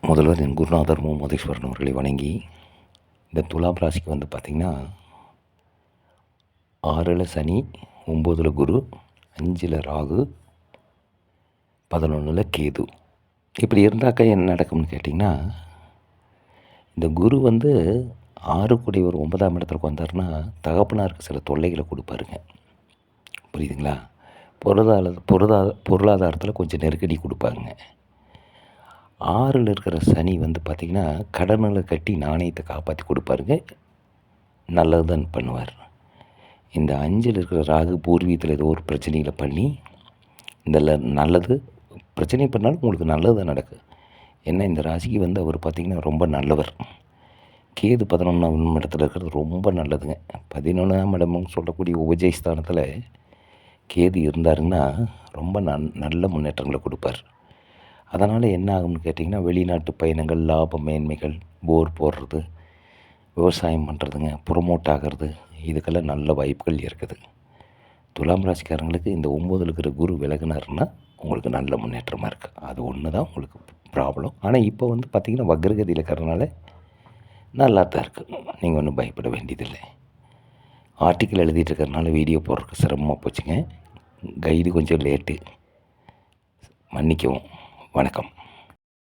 முதல்வர் என் குருநாதர் மோதீஸ்வரன் அவர்களை வணங்கி, இந்த துலாம் ராசிக்கு வந்து பார்த்திங்கன்னா 6ல் சனி, 9ல் குரு, 5ல் ராகு, 11ல் கேது. இப்படி இருந்தாக்கா என்ன நடக்கும்னு கேட்டிங்கன்னா, இந்த குரு வந்து 6 கூடியவர் 9ஆம் இடத்துக்கு வந்தார்னா தகப்பனாருக்கு சில தொல்லைகளை கொடுப்பாருங்க. புரியுதுங்களா? பொருளாதாரத்தில் கொஞ்சம் நெருக்கடி கொடுப்பாருங்க. 6ல் இருக்கிற சனி வந்து பார்த்திங்கன்னா கடன்களை கட்டி நாணயத்தை காப்பாற்றி கொடுப்பாருங்க. நல்லது தான் பண்ணுவார். இந்த 5ல் இருக்கிற ராகு பூர்வீகத்தில் ஏதோ ஒரு பிரச்சனைகளை பண்ணி நல்லது பிரச்சனை பண்ணாலும் உங்களுக்கு நல்லது தான் நடக்கும். ஏன்னா இந்த ராசிக்கு வந்து அவர் பார்த்திங்கன்னா ரொம்ப நல்லவர். கேது 11ஆம் இடத்துல இருக்கிறது ரொம்ப நல்லதுங்க. 11ஆம் இடம்னு சொல்லக்கூடிய உபஜயஸ்தானத்தில் கேது இருந்தாருன்னா ரொம்ப நல்ல முன்னேற்றங்களை கொடுப்பார். அதனால் என்ன ஆகும்னு கேட்டிங்கன்னா, வெளிநாட்டு பயணங்கள், லாப மேன்மைகள், போர் போடுறது, விவசாயம் பண்ணுறதுங்க, ப்ரொமோட் ஆகிறது, இதுக்கெல்லாம் நல்ல வாய்ப்புகள் இருக்குது. துலாம் ராசிக்காரங்களுக்கு இந்த 9ல் இருக்கிற குரு விலகினார்னா உங்களுக்கு நல்ல முன்னேற்றமாக இருக்குது. அது ஒன்று தான் உங்களுக்கு ப்ராப்ளம். ஆனால் இப்போ வந்து பார்த்திங்கன்னா வக்ரகதியில் இருக்கிறதுனால நல்லா தான் இருக்குது. நீங்கள் ஒன்றும் பயப்பட வேண்டியதில்லை. ஆர்டிக்கல் எழுதிட்டு இருக்கிறதுனால வீடியோ போடுறதுக்கு சிரமமாக போச்சுங்க. கைடு கொஞ்சம் லேட்டு, மன்னிக்கவும். வணக்கம்.